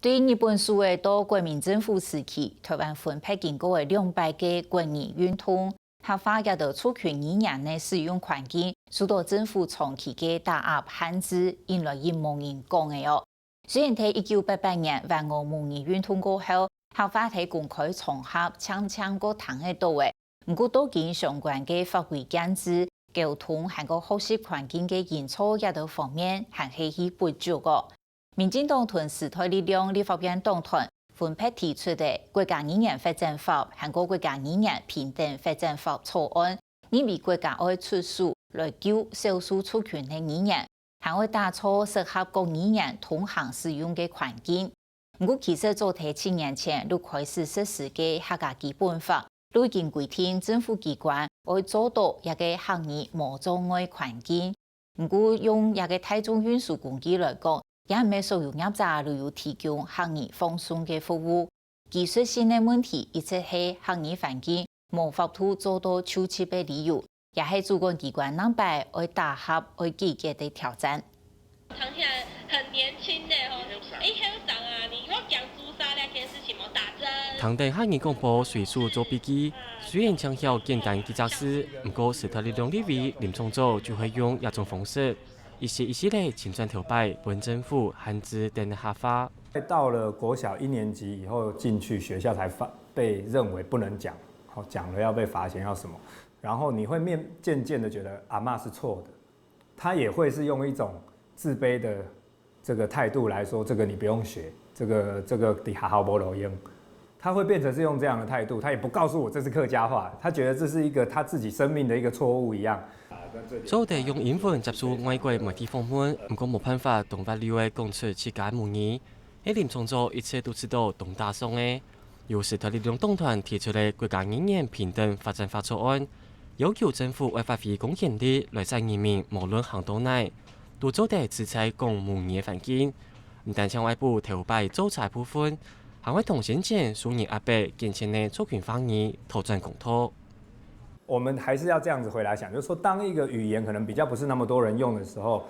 对日本所谓到国民政府时期，台湾分配经过的200个国语运通，合法也到促权语言的使用环境，受到政府长期的打压限制，引来一无人讲的哦。虽然在1988年万俄母语运通过后，合法喺公开场合抢过谈得到的，不过都见相关的法规限制、交通还有学习环境的因素也都方面还是不足的。民进党同时代力量立法院党团分别提出的国家语言发展法和国家语言平等发展法草案，认为国家要出手来救少数族群的语言，还会打造适合各语言同行使用的环境。不过，其实早在7年前就开始实施的客家基本法，都已经规定政府机关要做到一个行业无障碍环境。不过，用一个大众运输工具来讲，也唔係所有業者都有提供行業放鬆嘅服務，技術性嘅問題，一直係行業環境無法度做到初期嘅理由，也係主管機關能擺去打合去解決嘅挑戰。唐起來很年輕的哦，香港啊，你要講朱砂那件事情冇打針。唐代客家廣播隨處做筆記，雖然強調簡單記雜事，不過時代力量立委林聰祖就會用一種方式。一系列青春條擺本政府限制等的合法。到了國小1年級以後進去學校才被認為不能講，講了要被罰錢要什麼，然後你會漸漸的覺得阿嬷是錯的，他也會是用一種自卑的這個態度來說，這個你不用學，這個底下好不容易，他會變成是用這樣的態度，他也不告訴我這是客家話，他覺得這是一個他自己生命的一個錯誤一樣。早地用英文接觸外國媒體訪問，不過冇辦法同法律嘅講出自家母語。喺林聰祖一切都知道同打上嘅，由時代力量黨團提出嘅國家語言平等發展法草案，要求政府為發揮貢獻力來使人民無論行到哪，都做得自在講母語嘅環境。唔但向外部調擺做差部分，還會同先前數年阿伯堅持嘅族群方言討轉公道。我們還是要這樣子回來想，就是說，當一個語言可能比較不是那麼多人用的時候，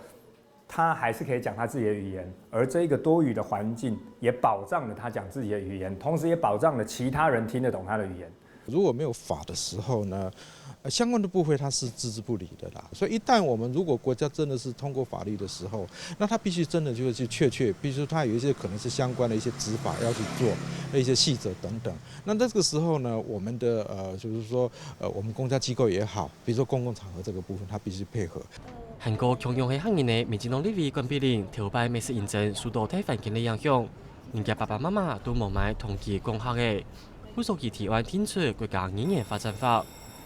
他還是可以講他自己的語言，而這個多語的環境也保障了他講自己的語言，同時也保障了其他人聽得懂他的語言。如果沒有法的時候呢，相關的部會它是置之不理的啦。所以一旦我們如果國家真的是通過法律的時候，那它必須真的就是去確，必須它有一些可能是相關的一些執法要去做一些細則等等。那這個時候呢，我們的就是說我們公家機構也好，比如說公共場合這個部分，它必須配合。韓國強用喺行業內，民進黨立委關碧玲調擺美食認證受到大環境的影響，人家爸爸媽媽都冇買同期講學嘅，呼籲其提案提出國家語言發展法。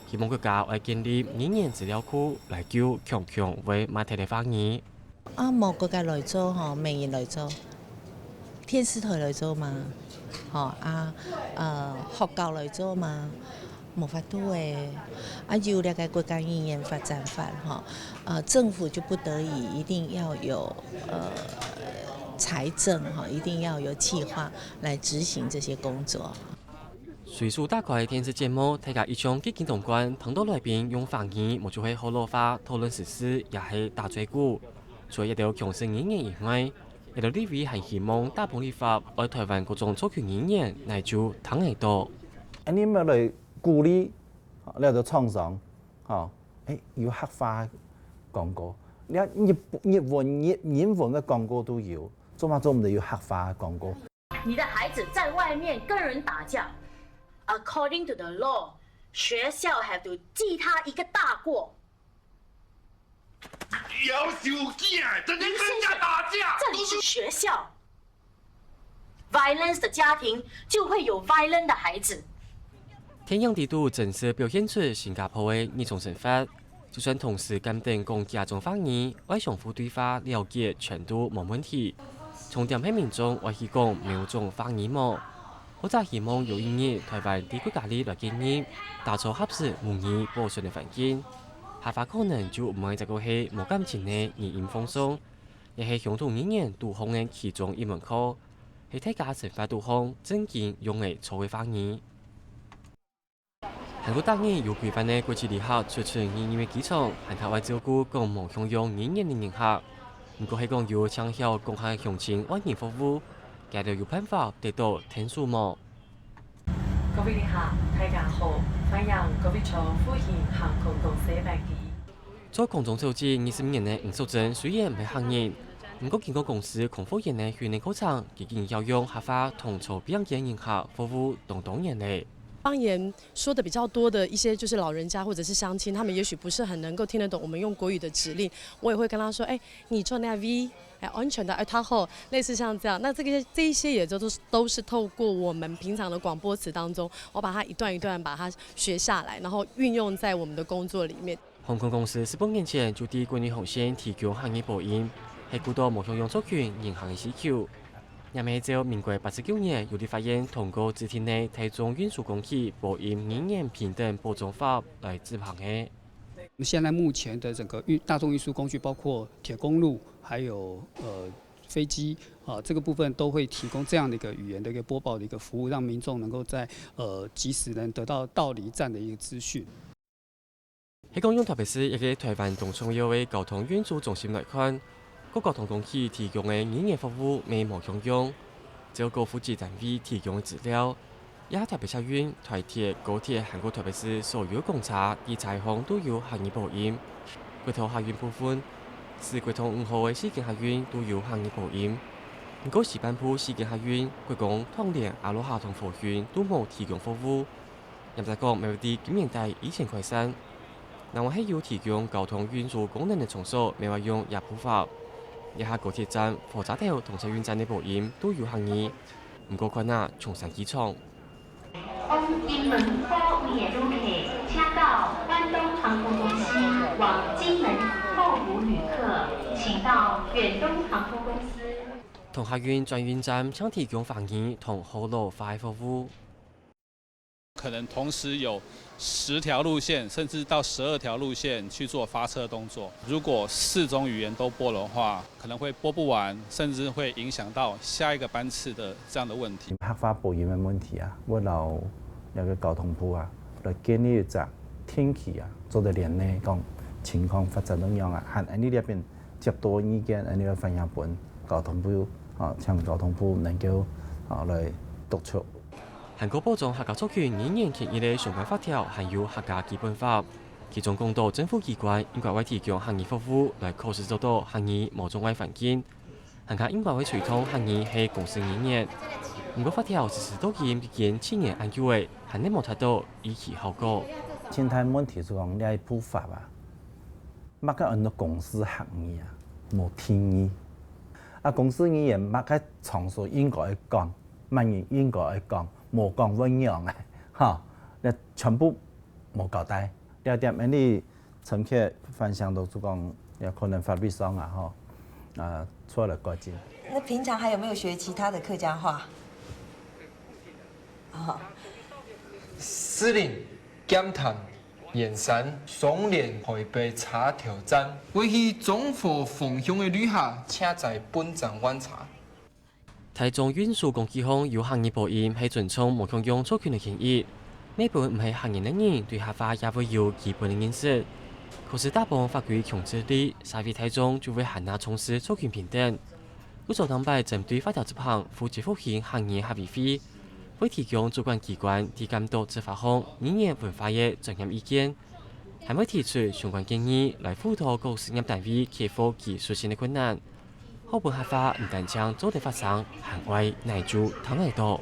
希望國家會建立語言資料庫來救強為馬蹄嘅方言。冇國家來做嗬，名人來做，電視台來做嘛，學校來做嘛，冇法度誒。要那個國家語言發展法政府就不得已一定要有財政一定要有計劃來執行這些工作。隨處打開電視節目，睇下一場激進動觀，碰到來賓用方言，冇就係好老化討論時事，也係打嘴鼓。除咗一條強勢語言以外，一條立委係希望打破立法，為台灣各種族群語言嚟做ทั้ง多。你咪嚟鼓勵呢個創傷，要客化廣告，你日文英文嘅廣告都要，做乜做唔到要客化廣告？你的孩子在外面跟人打架。According to the law， 學校 have to 記他一個大過。有小雞啊，整天跟人家打架。這裡是學校 ，violence 的家庭就會有 violent 的孩子。天陽地都正式表現出新加坡嘅呢種生活，就算同時鑑定講家種方言，為相互對話了解程度冇問題。重點係民眾為去講某種方言麼？我就希望有意義台灣地區家裡來建議，打造合適母語保存嘅環境。合法可能就唔係一個係無感情嘅語言放鬆，亦係鄉土語言導向嘅其中一門課，係大家生活導向正經用嘅錯嘅方言。韓國當年有規範嘅國際理學促進語言嘅基礎，係台灣照顧講冇享用語言嘅人客。不過係講要搶曉講下鄉親外語服務。也要有辦法得到天數麼？各位旅客，大家好，歡迎各位坐富興航空公司班機。在空中手機25年的吳淑珍雖然唔係行業，不過經過公司空服員的訓練過程，已經要用合法同籌表演迎客服務多年嚟。方言說的比較多的一些就是老人家或者是鄉親，他們也許不是很能夠聽得懂我們用國語的指令，我也會跟他說，你坐那 V， 安全的，他後，類似像這樣。那這一些也都是透過我們平常的廣播詞當中，我把它一段一段把它學下來，然後運用在我們的工作裡面。航空公司18年前就對國內航線提供行業保險，係顧到無享用作權銀行嘅需求。也係就民國89年有啲發現通過自體內台中運輸公司保險2年平等保障法來執行嘅。現在目前的整個大眾運輸工具，包括鐵公路，還有飛機這個部分都會提供這樣的一個語言的一個播報的一個服務，讓民眾能夠在及時能得到到離站的一個資訊。喺講用特別是一個台灣東重要嘅交通運輸中心來看。各交通公司提供嘅語言服務未無共用，只有高負責單位提供嘅資料。也特別客運、台鐵、高鐵，韓國特別是所有公車、啲採項都有行業保險。國土客運部分，是國土5號嘅市境客運都有行業保險。不過石板鋪市境客運、國港、湯連、阿羅哈同貨運都冇提供服務。任就講未啲今年底以前開山，另外係要提供交通運輸功能嘅場所，未話用也普法。一下高鐵站、火車頭同捷運站的保險都有行業，唔過困難重新起廠。往金門貨運的旅客，請到關東航空公司；往金門後湖旅客，請到遠東航空公司。同客運轉運站將提供翻譯同後路快服務。可能同時有10條路線，甚至到12條路線去做發車動作。如果4種語言都播的話，可能會播不完，甚至會影響到下一個班次的這樣的問題。客發保險嘅問題啊，我留有個交通部啊，來建議一隻天氣啊，做得連呢講情況發展點樣啊，喺呢邊接到意見，喺呢個分享本交通部請交通部能夠來督促。韓國保障客家族群2年期以來相關法條含有客家基本法，其中講到政府機關應該會提供行業服務來確實做到行業無障礙環境，客家應該會傳統行業係公司2年。不過法條實施到今7年按久嘅，還係冇睇到預期效果。現在問題就講你係普法啊，乜個按到公司行業啊冇定義，啊公司語言乜個場所應該講，乜嘢應該講。冇講溫樣嘅，嚇，你全部冇交代。第二點，你乘客分享到就講，有可能法律上錯了改進。那平常還有沒有學其他的客家話？司令、檢談、鹽山、雙連台北茶條站，為去中和鳳鄉嘅旅客，請在本站觀察。台中運輸公司行有行業保險係尊重無共用作權嘅權益，每本唔係行業嘅人對合法也會有基本嘅認識。可是大部分法規強制力，社會台中就會限納從事作權平等。故作當擺針對法條執行負責執行行業合理費，會提供主管機關提監督執法項語言文化嘅專業意見，還會提出相關建議來輔導各事業單位克服技術性嘅困難。後半合法唔單將做得發生，行外乃做討來多。